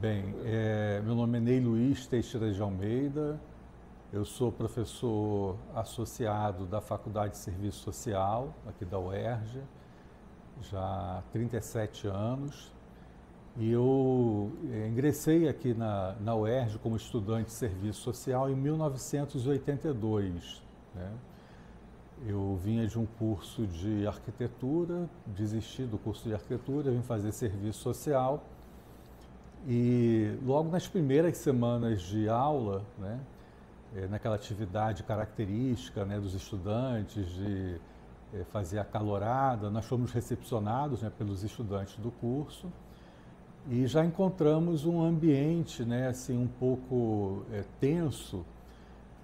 Bem, meu nome é Ney Luiz Teixeira de Almeida, eu sou professor associado da Faculdade de Serviço Social, aqui da UERJ, já há 37 anos, e eu ingressei aqui na UERJ como estudante de Serviço Social em 1982, né? Eu vinha de um curso de arquitetura, desisti do curso de arquitetura, vim fazer serviço social. E logo nas primeiras semanas de aula, né, naquela atividade característica, né, dos estudantes de fazer a calorada, nós fomos recepcionados, né, pelos estudantes do curso e já encontramos um ambiente, né, assim, um pouco tenso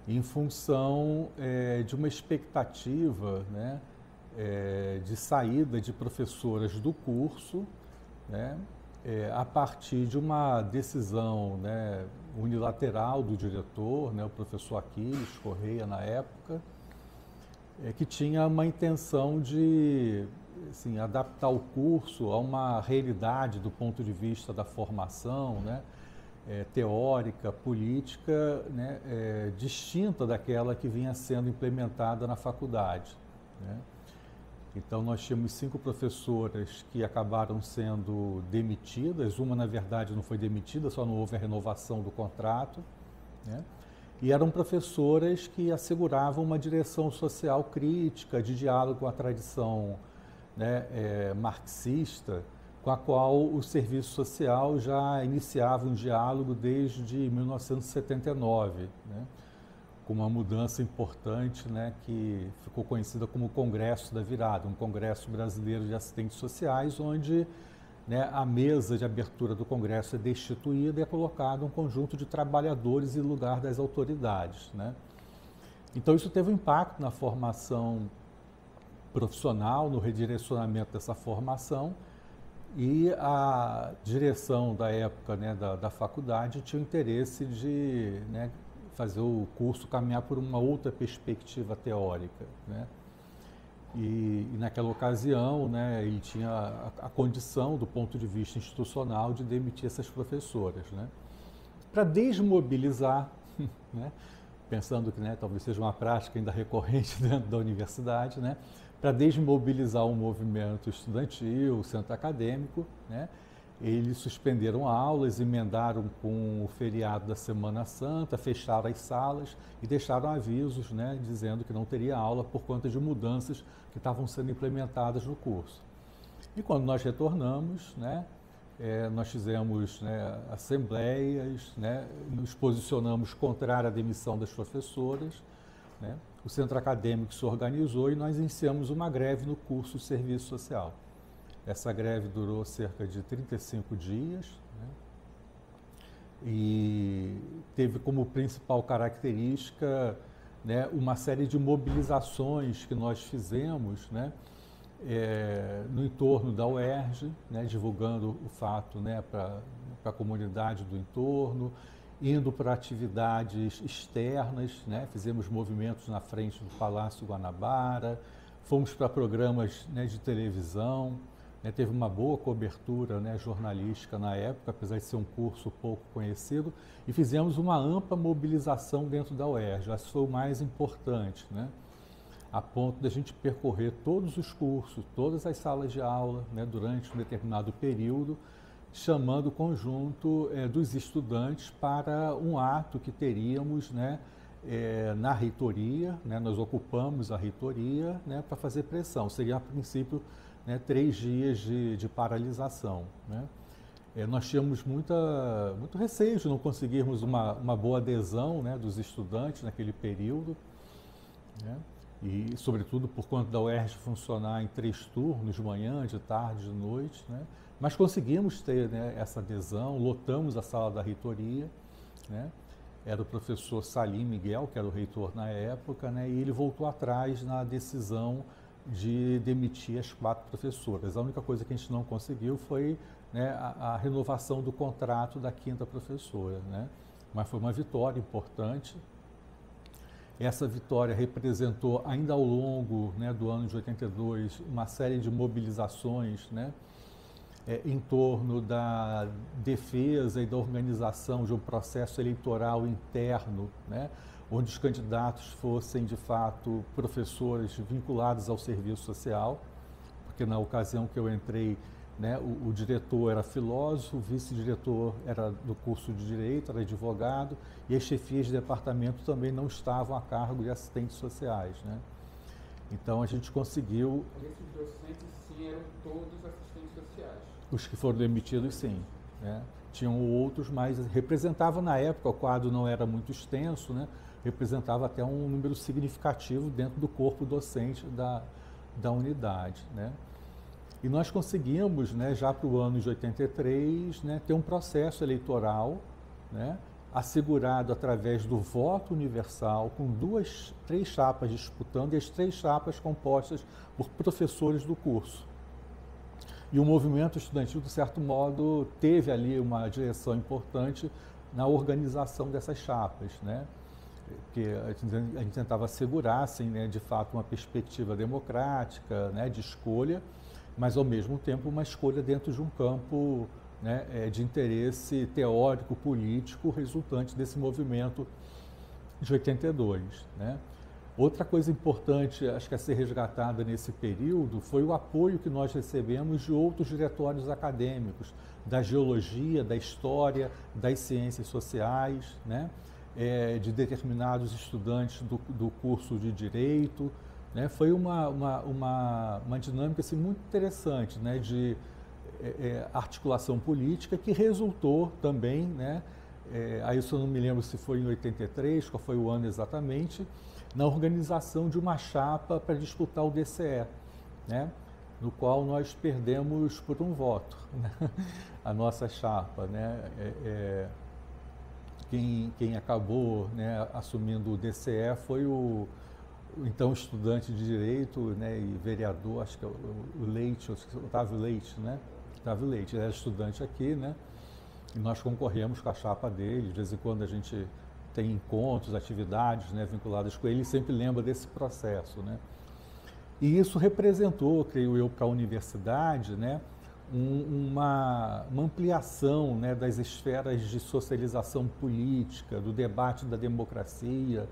em função de uma expectativa, né, de saída de professoras do curso, né, a partir de uma decisão, né, unilateral do diretor, né, o professor Aquiles Correia, na época, que tinha uma intenção de, assim, adaptar o curso a uma realidade do ponto de vista da formação, né, teórica, política, né, distinta daquela que vinha sendo implementada na faculdade, né? Então, nós tínhamos 5 professoras que acabaram sendo demitidas. Uma, na verdade, não foi demitida, só não houve a renovação do contrato, né? E eram professoras que asseguravam uma direção social crítica, de diálogo com a tradição, né, marxista, com a qual o serviço social já iniciava um diálogo desde 1979, né? Com uma mudança importante, né, que ficou conhecida como o Congresso da Virada, um Congresso Brasileiro de Assistentes Sociais, onde, né, a mesa de abertura do Congresso é destituída e é colocado um conjunto de trabalhadores em lugar das autoridades, né? Então isso teve um impacto na formação profissional, no redirecionamento dessa formação, e a direção da época, né, da faculdade tinha o interesse de, né, fazer o curso caminhar por uma outra perspectiva teórica, né? E naquela ocasião, né, ele tinha a condição, do ponto de vista institucional, de demitir essas professoras, né? Para desmobilizar, né, pensando que, né, talvez seja uma prática ainda recorrente dentro da universidade, né, para desmobilizar o movimento estudantil, o centro acadêmico, né, eles suspenderam aulas, emendaram com o feriado da Semana Santa, fecharam as salas e deixaram avisos, né, dizendo que não teria aula por conta de mudanças que estavam sendo implementadas no curso. E quando nós retornamos, né, nós fizemos, né, assembleias, né, nos posicionamos contrário à demissão das professoras, né, o centro acadêmico se organizou e nós iniciamos uma greve no curso de Serviço Social. Essa greve durou cerca de 35 dias, né, e teve como principal característica, né, uma série de mobilizações que nós fizemos, né, no entorno da UERJ, né, divulgando o fato, né, para a comunidade do entorno, indo para atividades externas, né, fizemos movimentos na frente do Palácio Guanabara, fomos para programas, né, de televisão. Teve uma boa cobertura, né, jornalística na época, apesar de ser um curso pouco conhecido, e fizemos uma ampla mobilização dentro da UERJ. Isso foi o mais importante, né, a ponto de a gente percorrer todos os cursos, todas as salas de aula, né, durante um determinado período, chamando o conjunto dos estudantes para um ato que teríamos, né, na reitoria, né, nós ocupamos a reitoria, né, para fazer pressão. Seria, a princípio, né, 3 dias de paralisação, né? Nós tínhamos muito receio de não conseguirmos uma boa adesão, né, dos estudantes naquele período, né? E, sobretudo, por conta da UERJ funcionar em 3 turnos, de manhã, de tarde, de noite, né? Mas conseguimos ter, né, essa adesão, lotamos a sala da reitoria, né? Era o professor Salim Miguel, que era o reitor na época, né, e ele voltou atrás na decisão de demitir as 4 professoras. A única coisa que a gente não conseguiu foi, né, a renovação do contrato da 5ª professora, né? Mas foi uma vitória importante. Essa vitória representou, ainda ao longo, né, do ano de 82, uma série de mobilizações, né, em torno da defesa e da organização de um processo eleitoral interno, né, onde os candidatos fossem, de fato, professores vinculados ao serviço social, porque na ocasião que eu entrei, né, o diretor era filósofo, o vice-diretor era do curso de Direito, era advogado, e as chefias de departamento também não estavam a cargo de assistentes sociais, né? Então a gente conseguiu... Esses docentes, sim, eram todos assistentes sociais? Os que foram demitidos, sim, né? Tinham outros, mas representava na época, o quadro não era muito extenso, né? Representava até um número significativo dentro do corpo docente da unidade, né? E nós conseguimos, né, já para o ano de 83, né, ter um processo eleitoral, né, assegurado através do voto universal, com três chapas disputando, e as três chapas compostas por professores do curso. E o movimento estudantil, de certo modo, teve ali uma direção importante na organização dessas chapas, né? Que a gente tentava assegurar, assim, né, de fato, uma perspectiva democrática, né, de escolha, mas, ao mesmo tempo, uma escolha dentro de um campo, né, de interesse teórico, político, resultante desse movimento de 82, né? Outra coisa importante, acho que a ser resgatada nesse período, foi o apoio que nós recebemos de outros diretórios acadêmicos, da geologia, da história, das ciências sociais, né? De determinados estudantes do curso de Direito, né? Foi uma dinâmica assim, muito interessante, né? De articulação política que resultou também, né? Aí eu não me lembro se foi em 83, qual foi o ano exatamente, na organização de uma chapa para disputar o DCE, né? No qual nós perdemos por um voto, né? A nossa chapa, né? Quem acabou, né, assumindo o DCE foi o então estudante de Direito, né, e vereador, acho que é o Leite, Otávio Leite, né? Otávio Leite, ele era estudante aqui, né? E nós concorremos com a chapa dele, de vez em quando a gente tem encontros, atividades, né, vinculadas com ele, sempre lembra desse processo, né? E isso representou, creio eu, para a universidade, né, uma ampliação, né, das esferas de socialização política, do debate da democracia,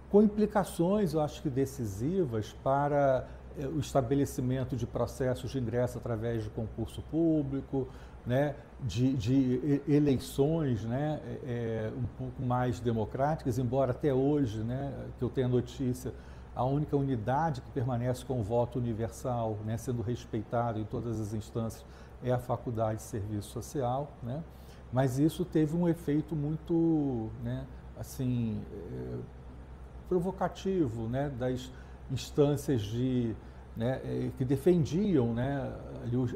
com implicações, eu acho que decisivas para o estabelecimento de processos de ingresso através de concurso público, né, de eleições, né, um pouco mais democráticas, embora até hoje, né, que eu tenha notícia, a única unidade que permanece com o voto universal, né, sendo respeitado em todas as instâncias, é a Faculdade de Serviço Social, né? Mas isso teve um efeito muito, né, assim, provocativo, né, das instâncias né, que defendiam, né,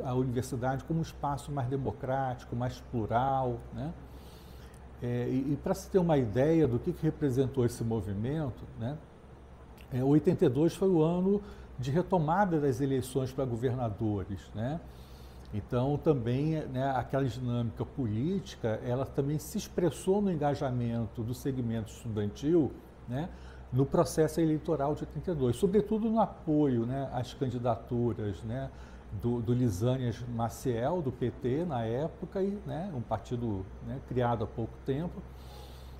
a universidade como um espaço mais democrático, mais plural, né? E para se ter uma ideia do que representou esse movimento, né, 82 foi o ano de retomada das eleições para governadores, né? Então, também, né, aquela dinâmica política, ela também se expressou no engajamento do segmento estudantil, né, no processo eleitoral de 82, sobretudo no apoio, né, às candidaturas, né, do Lisânias Maciel, do PT, na época, e, né, um partido, né, criado há pouco tempo,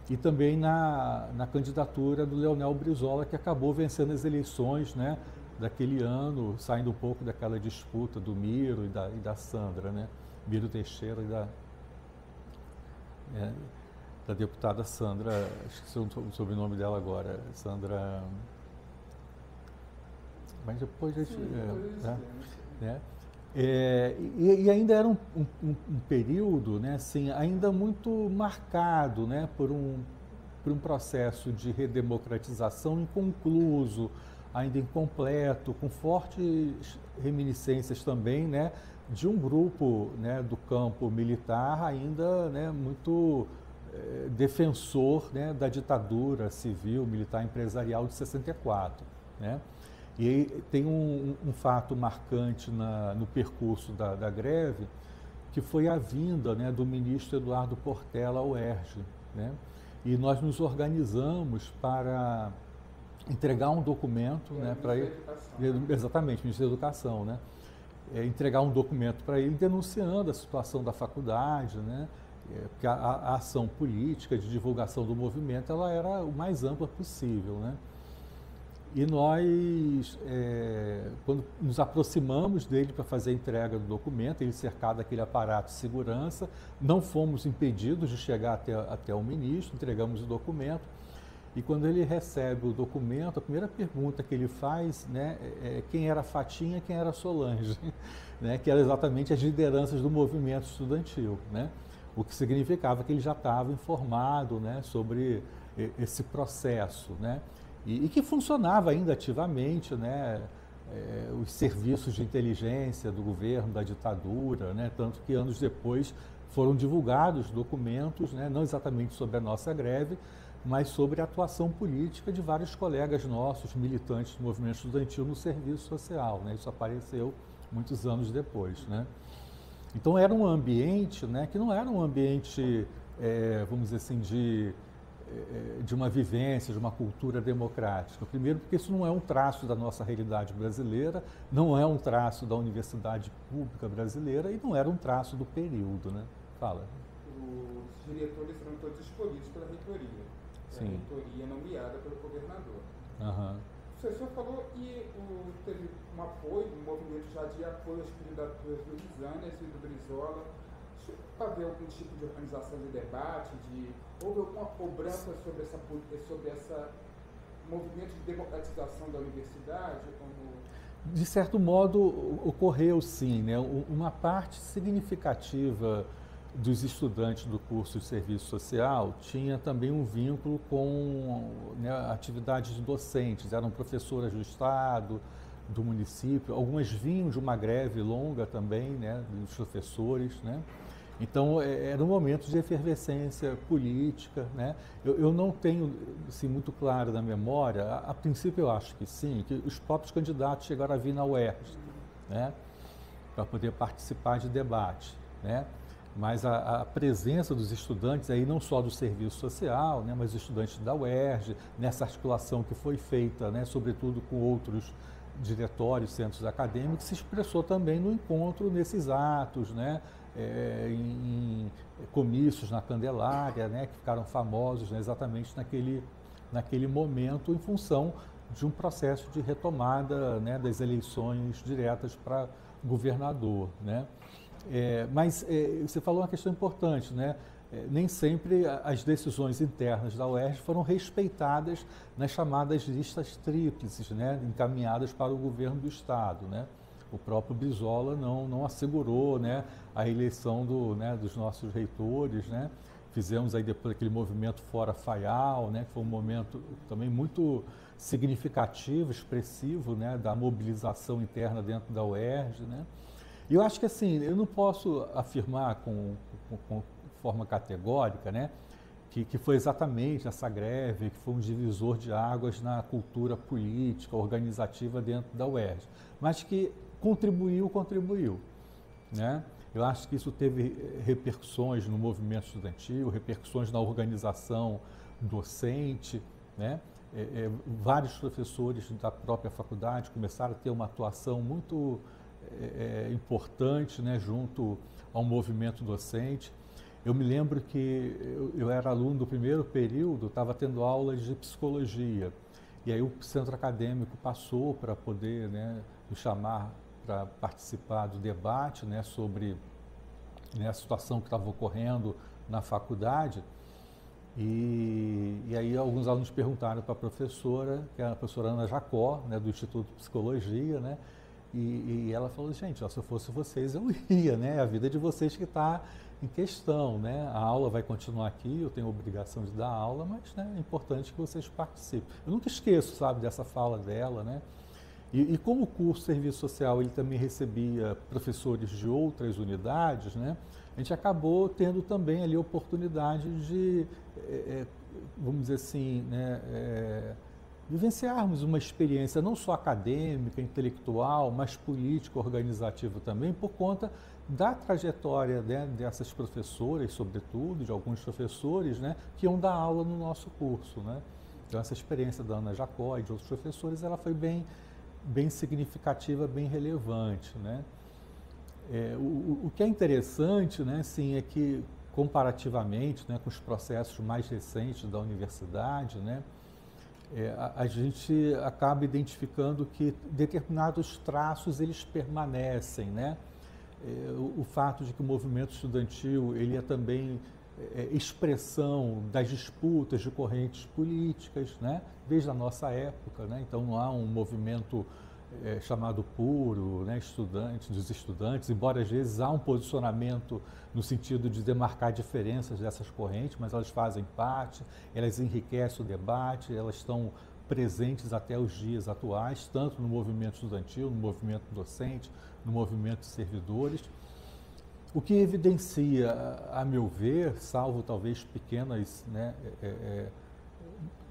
e também na candidatura do Leonel Brizola, que acabou vencendo as eleições, né, daquele ano, saindo um pouco daquela disputa do Miro e da Sandra, né? Miro Teixeira e da deputada Sandra, esqueci o sobrenome dela agora, Sandra... Mas depois a gente... E ainda era um período, né, assim, ainda muito marcado, né, por um processo de redemocratização inconcluso, ainda incompleto, com fortes reminiscências também, né, de um grupo, né, do campo militar ainda, né, muito defensor, né, da ditadura civil, militar, empresarial de 64, né? E aí tem um fato marcante no percurso da greve, que foi a vinda, né, do ministro Eduardo Portela ao UERJ, né? E nós nos organizamos para entregar um documento, né, para ele, exatamente, Ministério da Educação, né, entregar um documento para ele denunciando a situação da faculdade, né? Porque a ação política de divulgação do movimento ela era o mais ampla possível, né? E nós, quando nos aproximamos dele para fazer a entrega do documento, ele cercado daquele aparato de segurança, não fomos impedidos de chegar até o ministro, entregamos o documento. E quando ele recebe o documento, a primeira pergunta que ele faz, né, é quem era Fatinha e quem era Solange, né, que eram exatamente as lideranças do movimento estudantil, né, o que significava que ele já estava informado, né, sobre esse processo, né, e que funcionava ainda ativamente, né, os serviços de inteligência do governo, da ditadura, né, tanto que anos depois foram divulgados documentos, né, não exatamente sobre a nossa greve, mas sobre a atuação política de vários colegas nossos, militantes do movimento estudantil no serviço social, né? Isso apareceu muitos anos depois, né? Então era um ambiente, né, que não era um ambiente, vamos dizer assim, de uma vivência, de uma cultura democrática. Primeiro porque isso não é um traço da nossa realidade brasileira, não é um traço da universidade pública brasileira e não era um traço do período, né? Fala. Os diretores eram todos escolhidos pela reitoria. A reitoria nomeada pelo governador. Uhum. O professor falou que teve um apoio, um movimento já de apoio às candidaturas do Risanes e do Brizola. Para ver algum tipo de organização de debate, houve alguma cobrança sobre esse movimento de democratização da universidade? De certo modo, ocorreu sim, né? Uma parte significativa dos estudantes do curso de serviço social tinha também um vínculo com, né, atividades docentes, eram professoras do estado, do município, algumas vinham de uma greve longa também, né, dos professores, né? Então, era um momento de efervescência política, né? Eu não tenho assim, muito claro na memória, a princípio eu acho que sim, que os próprios candidatos chegaram a vir na UERJ, né, para poder participar de debate, né? Mas a presença dos estudantes, aí não só do serviço social, né, mas estudantes da UERJ, nessa articulação que foi feita, né, sobretudo com outros diretórios, centros acadêmicos, se expressou também no encontro nesses atos, né, em comícios na Candelária, né, que ficaram famosos, né, exatamente naquele momento, em função de um processo de retomada, né, das eleições diretas para governador, né. Mas você falou uma questão importante, né? Nem sempre as decisões internas da UERJ foram respeitadas nas chamadas listas tríplices, né, encaminhadas para o governo do estado, né? O próprio Brizola não assegurou, né, a eleição dos nossos reitores, né? Fizemos aí depois aquele movimento Fora Faial, né, que foi um momento também muito significativo, expressivo, né, da mobilização interna dentro da UERJ, né? E eu acho que assim, eu não posso afirmar com forma categórica, né, que foi exatamente essa greve, que foi um divisor de águas na cultura política, organizativa dentro da UERJ, mas que contribuiu, né? Eu acho que isso teve repercussões no movimento estudantil, repercussões na organização docente, né? Vários professores da própria faculdade começaram a ter uma atuação muito importante, né, junto ao movimento docente. Eu me lembro que eu era aluno do primeiro período, estava tendo aulas de psicologia, e aí o centro acadêmico passou para poder, né, me chamar para participar do debate, né, sobre, né, a situação que estava ocorrendo na faculdade, e aí alguns alunos perguntaram para a professora, que era a professora Ana Jacó, né, do Instituto de Psicologia, né, e ela falou, gente, ó, se eu fosse vocês, eu ia, né? A vida de vocês que está em questão, né? A aula vai continuar aqui, eu tenho a obrigação de dar aula, mas, né, é importante que vocês participem. Eu nunca esqueço, sabe, dessa fala dela, né? E como o curso de Serviço Social, ele também recebia professores de outras unidades, né? A gente acabou tendo também ali a oportunidade de, vamos dizer assim, né, vivenciarmos uma experiência não só acadêmica, intelectual, mas política, organizativa também, por conta da trajetória, né, dessas professoras, sobretudo, de alguns professores, né, que iam dar aula no nosso curso, né? Então, essa experiência da Ana Jacó e de outros professores, ela foi bem significativa, bem relevante, né? O que é interessante, né, sim, é que comparativamente, né, com os processos mais recentes da universidade, né, a gente acaba identificando que determinados traços eles permanecem, né? O fato de que o movimento estudantil ele é também expressão das disputas de correntes políticas, né? Desde a nossa época, né? Então não há um movimento chamado puro, né? Dos estudantes, embora às vezes há um posicionamento no sentido de demarcar diferenças dessas correntes, mas elas fazem parte, elas enriquecem o debate, elas estão presentes até os dias atuais, tanto no movimento estudantil, no movimento docente, no movimento de servidores. O que evidencia, a meu ver, salvo talvez pequenas, né,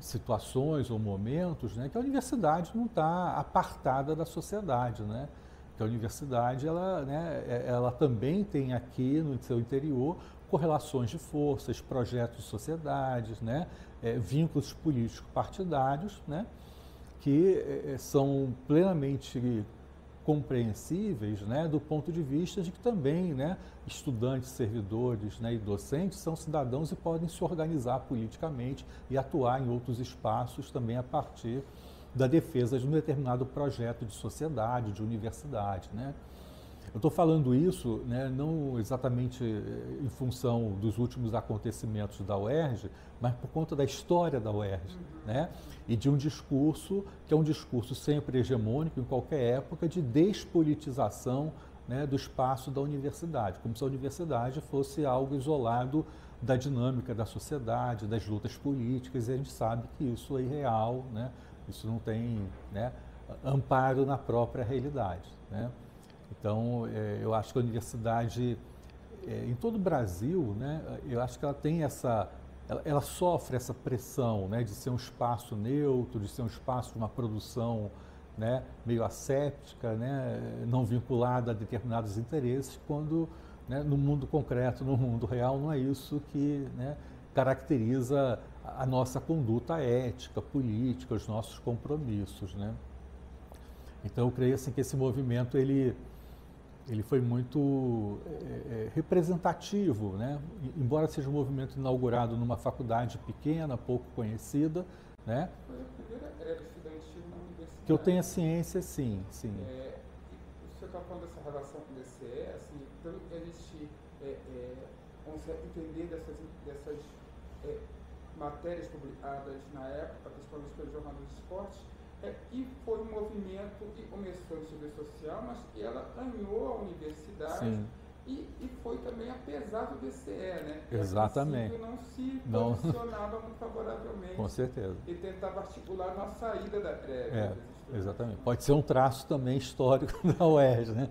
situações ou momentos, né, que a universidade não está apartada da sociedade, né? Que a universidade ela, né, ela também tem aqui no seu interior correlações de forças, projetos de sociedades, né, vínculos políticos partidários, né, que são plenamente compreensíveis, né, do ponto de vista de que também, né, estudantes, servidores, né, e docentes são cidadãos e podem se organizar politicamente e atuar em outros espaços também a partir da defesa de um determinado projeto de sociedade, de universidade, né. Eu estou falando isso, né, não exatamente em função dos últimos acontecimentos da UERJ, mas por conta da história da UERJ, né, e de um discurso que é um discurso sempre hegemônico em qualquer época de despolitização, né, do espaço da universidade, como se a universidade fosse algo isolado da dinâmica da sociedade, das lutas políticas, e a gente sabe que isso é irreal, né, isso não tem, né, amparo na própria realidade, né. Então, eu acho que a universidade, em todo o Brasil, né, eu acho que ela tem ela sofre essa pressão, né, de ser um espaço neutro, de ser um espaço de uma produção, né, meio asséptica, né, não vinculada a determinados interesses, quando, né, no mundo concreto, no mundo real, não é isso que, né, caracteriza a nossa conduta ética, política, os nossos compromissos, né. Então, eu creio assim, que esse movimento ele foi muito representativo, né? Embora seja um movimento inaugurado numa faculdade pequena, pouco conhecida, né? Foi a primeira greve estudantil na universidade. Que eu tenha ciência, sim, sim. Você está falando dessa relação com o DCE, assim, então existe, vamos entender dessas matérias publicadas na época, principalmente pelo Jornal dos Esportes, e foi um movimento que começou em serviço social, mas que ela ganhou a universidade e foi também apesar do DCE, né? Exatamente. Não se posicionava muito favoravelmente. Com certeza. E tentava articular uma saída da greve. Exatamente. Pode ser um traço também histórico da UERJ, né?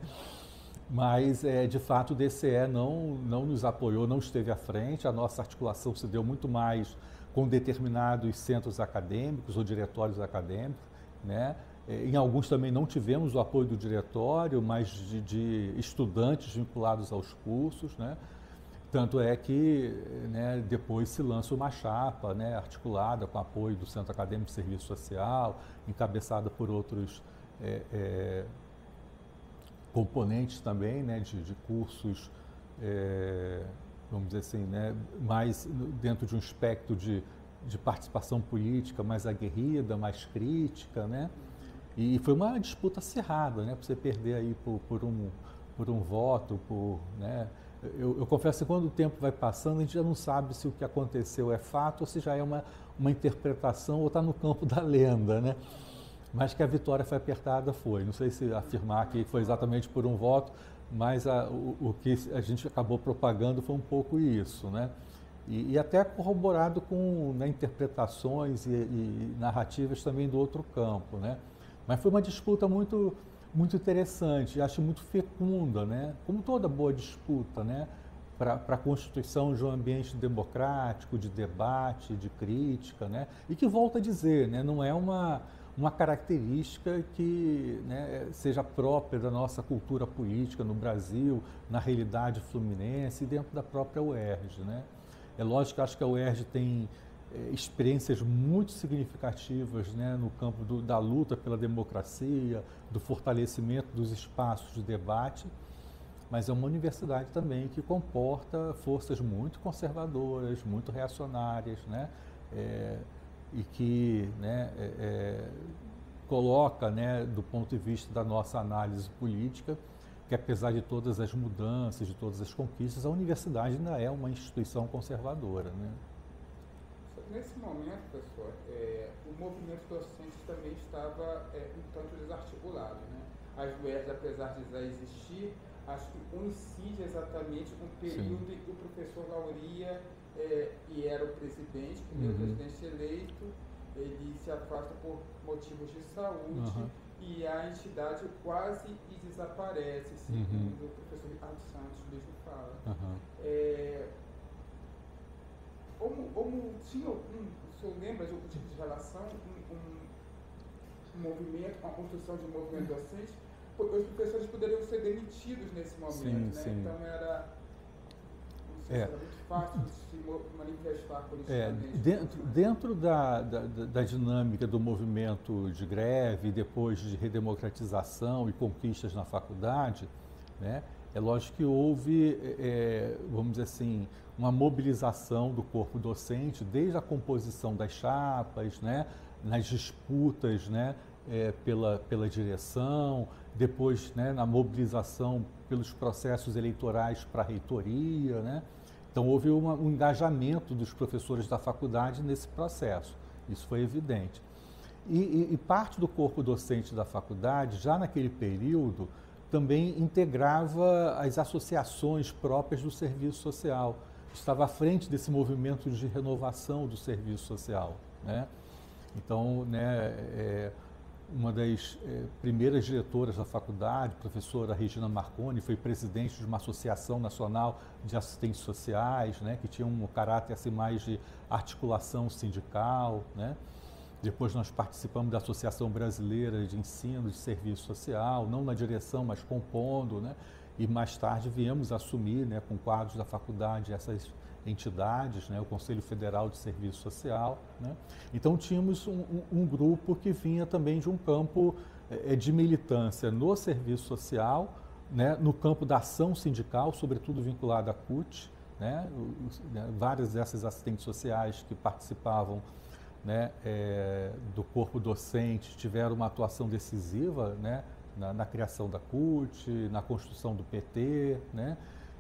Mas, de fato, o DCE não nos apoiou, não esteve à frente, a nossa articulação se deu muito mais com determinados centros acadêmicos ou diretórios acadêmicos, né? Em alguns também não tivemos o apoio do diretório, mas de estudantes vinculados aos cursos, né? Tanto é que, né, depois se lança uma chapa, né, articulada com apoio do Centro Acadêmico de Serviço Social, encabeçada por outros componentes também, né, de cursos, vamos dizer assim, né, mais dentro de um espectro de participação política mais aguerrida, mais crítica, né? E foi uma disputa acirrada, né? Para você perder aí por um voto, né? Eu confesso que quando o tempo vai passando, a gente já não sabe se o que aconteceu é fato ou se já é uma interpretação ou está no campo da lenda, né? Mas que a vitória foi apertada, foi. Não sei se afirmar que foi exatamente por um voto, mas o que a gente acabou propagando foi um pouco isso, né? E até corroborado com, né, interpretações e narrativas também do outro campo, né? Mas foi uma disputa muito, muito interessante, acho muito fecunda, né? Como toda boa disputa, né? Para a constituição de um ambiente democrático, de debate, de crítica, né? E que, volto a dizer, né, não é uma característica que, né, seja própria da nossa cultura política no Brasil, na realidade fluminense e dentro da própria UERJ, né? É lógico que acho que a UERJ tem experiências muito significativas, né, no campo da luta pela democracia, do fortalecimento dos espaços de debate, mas é uma universidade também que comporta forças muito conservadoras, muito reacionárias, né? E que, né, coloca, né, do ponto de vista da nossa análise política, que apesar de todas as mudanças, de todas as conquistas, a universidade ainda é uma instituição conservadora, né? Nesse momento, professor, o movimento docente também estava um tanto desarticulado, né? As UERJ, apesar de já existir, acho que coincide exatamente com o período em que o professor Lauria, e era o presidente, primeiro presidente eleito, ele se afasta por motivos de saúde e a entidade quase desaparece, segundo o professor Ricardo Santos mesmo fala. Como tinha o senhor lembra de algum tipo de relação, um movimento, uma construção de um movimento docente? Os professores poderiam ser demitidos nesse momento, né? Então era, não sei se era muito fácil de se manifestar politicamente. Dentro da dinâmica do movimento de greve, depois de redemocratização e conquistas na faculdade, né? É lógico que houve, vamos dizer assim, uma mobilização do corpo docente, desde a composição das chapas, né, nas disputas, né, pela direção, depois, né, na mobilização pelos processos eleitorais para a reitoria, né? Então houve um engajamento dos professores da faculdade nesse processo, isso foi evidente. E parte do corpo docente da faculdade, já naquele período, também integrava as associações próprias do serviço social, estava à frente desse movimento de renovação do serviço social, né? Então, né, uma das primeiras diretoras da faculdade, a professora Regina Marconi, foi presidente de uma associação nacional de assistentes sociais, né, que tinha um caráter assim, mais de articulação sindical, né? Depois nós participamos da Associação Brasileira de Ensino de Serviço Social, não na direção, mas compondo, né? E mais tarde viemos assumir, né, com quadros da faculdade, essas entidades, né, o Conselho Federal de Serviço Social, né? Então tínhamos um grupo que vinha também de um campo de militância no serviço social, né, no campo da ação sindical, sobretudo vinculada à CUT, né? Várias dessas assistentes sociais que participavam, né, do corpo docente tiveram uma atuação decisiva, né, na criação da CUT, na construção do PT, né?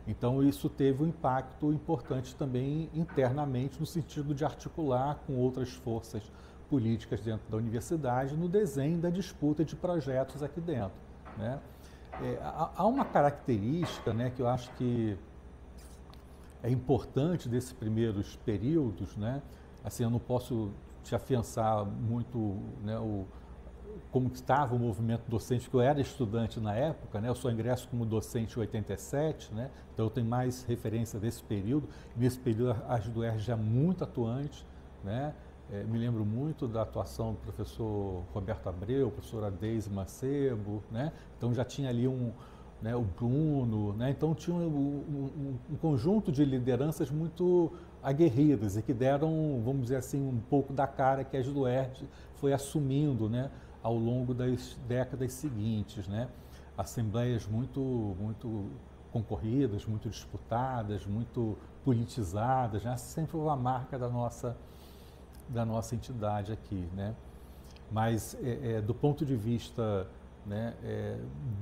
Então isso teve um impacto importante também internamente no sentido de articular com outras forças políticas dentro da universidade no desenho da disputa de projetos aqui dentro, né? Há uma característica, né, que eu acho que é importante desses primeiros períodos, né? Assim, eu não posso te afiançar muito, né, como estava o movimento docente, porque eu era estudante na época, né? Eu só ingresso como docente em 87, né? Então eu tenho mais referência desse período. Nesse período as do UERJ já muito atuantes, né? Me lembro muito da atuação do professor Roberto Abreu, professora Deise Mancebo, né? Então já tinha ali né, o Bruno, né? Então tinha um conjunto de lideranças muito aguerridas e que deram, vamos dizer assim, um pouco da cara que a do UERJ foi assumindo, né, ao longo das décadas seguintes, né? Assembleias muito concorridas, muito disputadas, muito politizadas, né? Sempre foi uma marca da nossa entidade aqui, né? Mas do ponto de vista, né,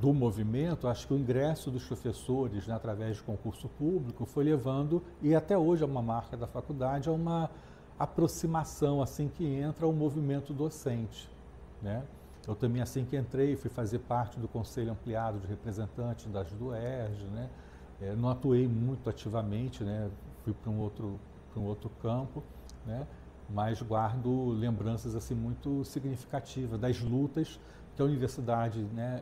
do movimento, acho que o ingresso dos professores, né, através de concurso público foi levando, e até hoje é uma marca da faculdade, a uma aproximação assim que entra o movimento docente, né? Eu também, assim que entrei, fui fazer parte do Conselho Ampliado de Representantes das do UERJ, né? Não atuei muito ativamente, né? Fui para um outro campo, né? Mas guardo lembranças assim muito significativas das lutas que a universidade, né,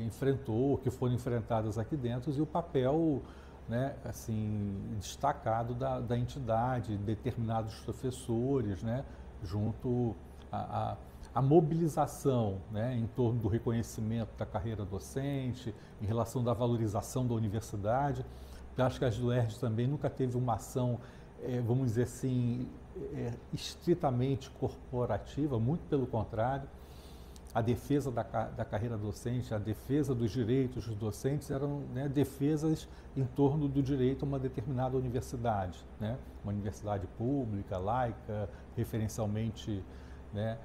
enfrentou, que foram enfrentadas aqui dentro, e o papel, né, assim, destacado da entidade, determinados professores, né, junto à mobilização, né, em torno do reconhecimento da carreira docente, em relação da valorização da universidade. Eu acho que a UERJ também nunca teve uma ação, vamos dizer assim, estritamente corporativa, muito pelo contrário. a defesa da carreira docente, a defesa dos direitos dos docentes eram, né, defesas em torno do direito a uma determinada universidade, né, uma universidade pública, laica, referencialmente, né,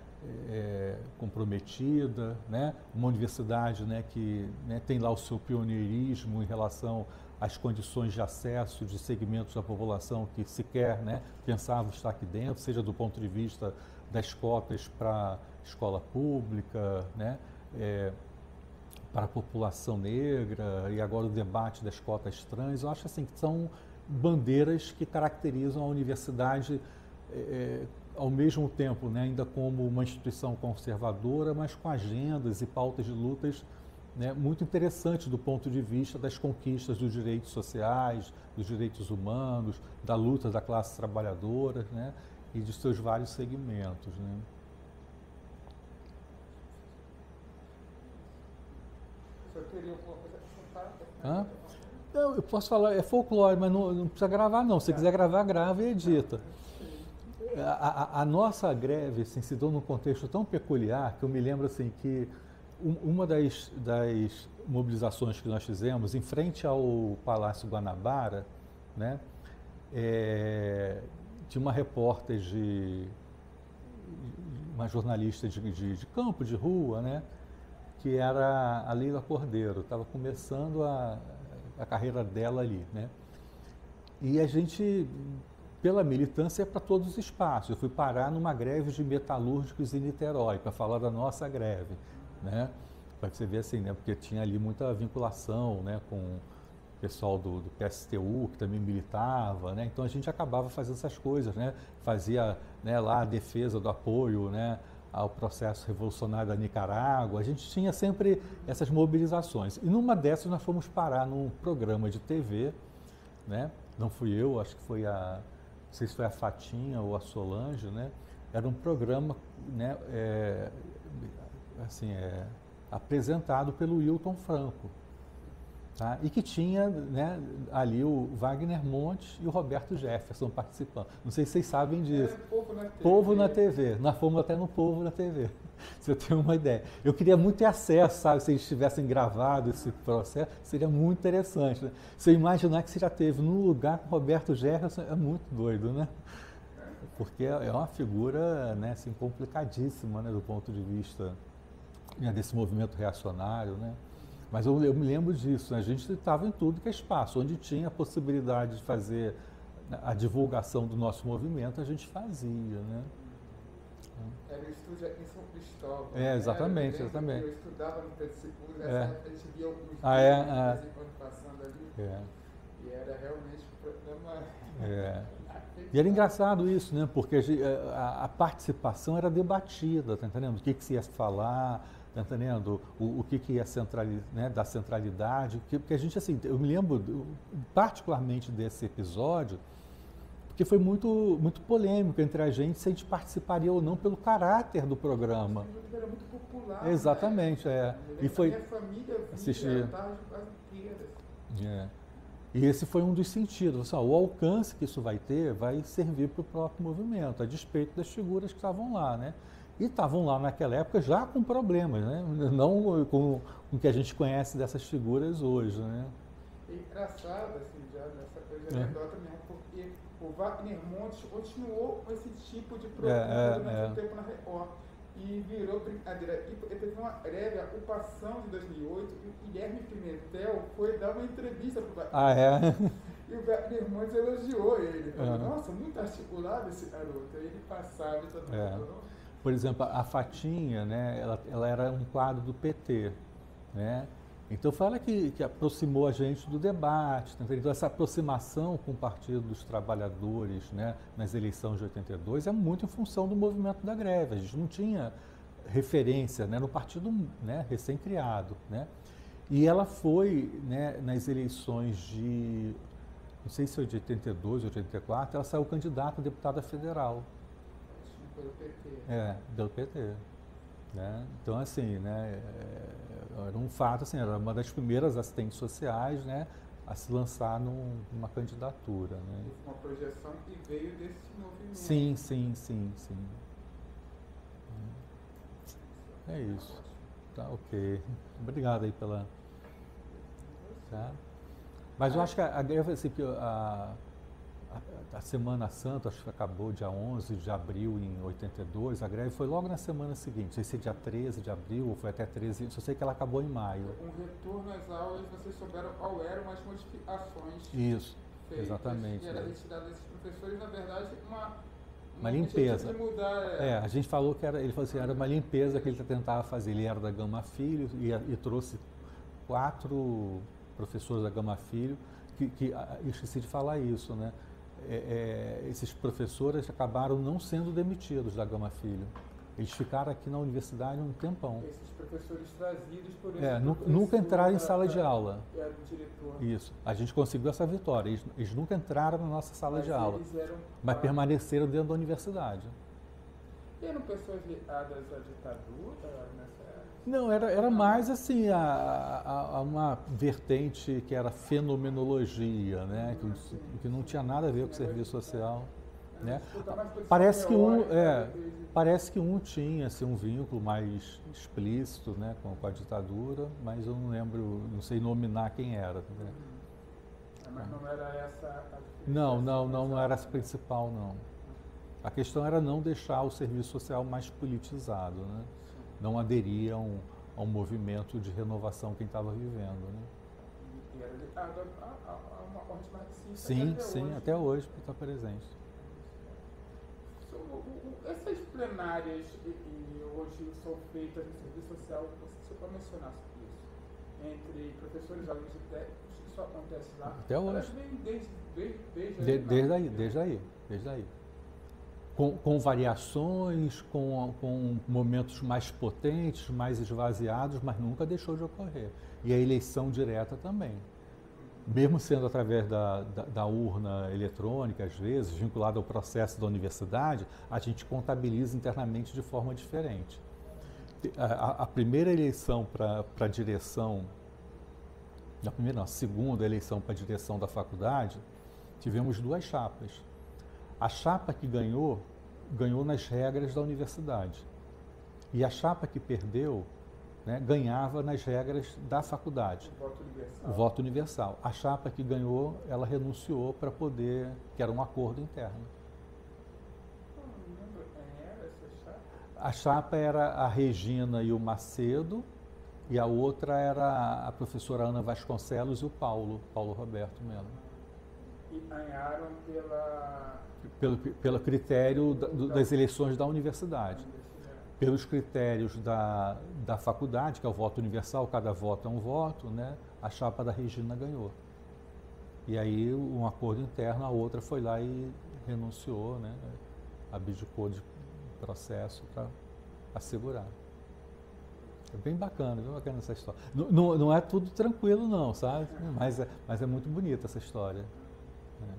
comprometida, né, uma universidade, né, que, né, tem lá o seu pioneirismo em relação às condições de acesso de segmentos da população que sequer, né, pensavam estar aqui dentro, seja do ponto de vista das cotas para escola pública, né, para a população negra, e agora o debate das cotas trans. Eu acho assim que são bandeiras que caracterizam a universidade, ao mesmo tempo, né, ainda como uma instituição conservadora, mas com agendas e pautas de lutas, né, muito interessantes do ponto de vista das conquistas dos direitos sociais, dos direitos humanos, da luta da classe trabalhadora, né, e de seus vários segmentos, né. Você teria alguma coisa a acrescentar? Hã? Não, eu posso falar, é folclore, mas não precisa gravar não. Se quiser gravar, grava e edita. A nossa greve assim, se deu num contexto tão peculiar que eu me lembro assim, que uma das mobilizações que nós fizemos em frente ao Palácio Guanabara, né, tinha uma repórter, uma jornalista de campo, de rua, né, que era a Leila Cordeiro, estava começando a carreira dela ali, né? E a gente, pela militância, é para todos os espaços. Eu fui parar numa greve de metalúrgicos em Niterói, para falar da nossa greve, né? Para você ver assim, né? Porque tinha ali muita vinculação, né, com o pessoal do PSTU, que também militava, né? Então a gente acabava fazendo essas coisas, né? Fazia, né, lá a defesa do apoio, né, ao processo revolucionário da Nicarágua. A gente tinha sempre essas mobilizações. E numa dessas nós fomos parar num programa de TV, né? Não fui eu, acho que foi não sei se foi a Fatinha ou a Solange, né? Era um programa, né, apresentado pelo Wilton Franco, tá? E que tinha, né, ali o Wagner Montes e o Roberto Jefferson participando. Não sei se vocês sabem disso. Povo na TV. Povo na TV. Nós fomos até no Povo na TV, se eu tenho uma ideia. Eu queria muito ter acesso, sabe, se eles tivessem gravado esse processo, seria muito interessante, né? Você imaginar que você já teve num lugar com o Roberto Jefferson, é muito doido, né? Porque é uma figura, né, assim, complicadíssima, né, do ponto de vista, né, desse movimento reacionário, né? Mas eu me lembro disso, né? A gente estava em tudo que é espaço, onde tinha a possibilidade de fazer a divulgação do nosso movimento, a gente fazia, né? Era o estúdio em São Cristóvão. Exatamente, exatamente. Eu estudava no Pedro II, nessa época a gente via os vídeos passando ali, e era realmente um programa... E era engraçado isso, né? Porque a participação era debatida, tá entendendo? O que se ia falar, tá entendendo? O que ia né, da centralidade, porque a gente, assim, eu me lembro particularmente desse episódio, porque foi muito, muito polêmico entre a gente se a gente participaria ou não pelo caráter do programa. Era muito popular. Exatamente, né? E foi minha família assistir. A tarde quase inteira. E esse foi um dos sentidos. Assim, o alcance que isso vai ter vai servir para o próprio movimento, a despeito das figuras que estavam lá, né? E estavam lá naquela época já com problemas, né? Não com o que a gente conhece dessas figuras hoje, né? É engraçado, assim, já nessa coisa de anedota mesmo, porque o Wagner Montes continuou com esse tipo de programa durante um tempo na Record. E virou brincadeira. E teve uma greve, a ocupação de 2008, e o Guilherme Pimentel foi dar uma entrevista para o Wagner. E o Wagner Montes elogiou ele. Falou, nossa, muito articulado esse garoto. Aí ele passava e todo mundo... Por exemplo, a Fatinha, né, ela era um quadro do PT, né? Então foi ela que aproximou a gente do debate. Então essa aproximação com o Partido dos Trabalhadores, né, nas eleições de 82 é muito em função do movimento da greve. A gente não tinha referência, né, no partido, né, recém-criado, né? E ela foi, né, nas eleições de, não sei se foi de 82 ou 84, ela saiu candidata a deputada federal. Pelo PT. Pelo PT. Né? Então, assim, né, era um fato, assim, era uma das primeiras assistentes sociais, né, a se lançar numa candidatura. Né? Uma projeção que veio desse movimento. Sim. É isso. Tá, ok. Obrigado aí pela... Tá? Mas eu acho que a greve, assim, que a Semana Santa, acho que acabou dia 11 de abril em 82, a greve foi logo na semana seguinte, não sei se é dia 13 de abril ou foi até 13, só sei que ela acabou em maio. Um retorno às aulas, vocês souberam qual eram as modificações Isso, feitas, exatamente. que era retirada desses professores, na verdade, uma limpeza. De mudar, a gente falou que ele falou assim, era uma limpeza que ele tentava fazer. Ele era da Gama Filho e trouxe 4 professores da Gama Filho, eu esqueci de falar isso, né? Esses professores acabaram não sendo demitidos da Gama Filho. Eles ficaram aqui na universidade um tempão. Esses professores trazidos por esse nunca entraram em sala de aula. Era o diretor. Isso. A gente conseguiu essa vitória. Eles nunca entraram na nossa sala de aula, mas permaneceram dentro da universidade. E eram pessoas ligadas à ditadura nessa época? Não, era mais assim, uma vertente que era fenomenologia, né? Que não tinha nada a ver com serviço social. Né? Parece que um tinha assim, um vínculo mais explícito, né, com a ditadura, mas eu não lembro, não sei nominar quem era. Né? Mas não era essa a não era essa a principal, não. A questão era não deixar o serviço social mais politizado, né? Não aderir a um movimento de renovação que estava vivendo. Né? E era ligado a uma corrente marxista. Sim, até hoje está presente. Essas plenárias que hoje são feitas no serviço social, você chegou a mencionar sobre isso, entre professores, alunos e técnicos, isso acontece lá? Até hoje. Elas vêm desde aí. Com variações, com momentos mais potentes, mais esvaziados, mas nunca deixou de ocorrer. E a eleição direta também. Mesmo sendo através da urna eletrônica, às vezes, vinculada ao processo da universidade, a gente contabiliza internamente de forma diferente. A primeira eleição para a direção, a segunda eleição para a direção da faculdade, tivemos 2 chapas. A chapa que ganhou nas regras da universidade. E a chapa que perdeu, né, ganhava nas regras da faculdade. O voto universal. A chapa que ganhou, ela renunciou para poder, que era um acordo interno. Não lembro quem era essa chapa. A chapa era a Regina e o Macedo, e a outra era a professora Ana Vasconcelos e o Paulo Roberto Melo. E ganharam pelo critério das eleições da universidade. Pelos critérios da faculdade, que é o voto universal, cada voto é um voto, né? A chapa da Regina ganhou. E aí, um acordo interno, a outra foi lá e renunciou, né? Abdicou de processo para assegurar. É bem bacana essa história. Não é tudo tranquilo não, sabe? Mas é muito bonita essa história. Né?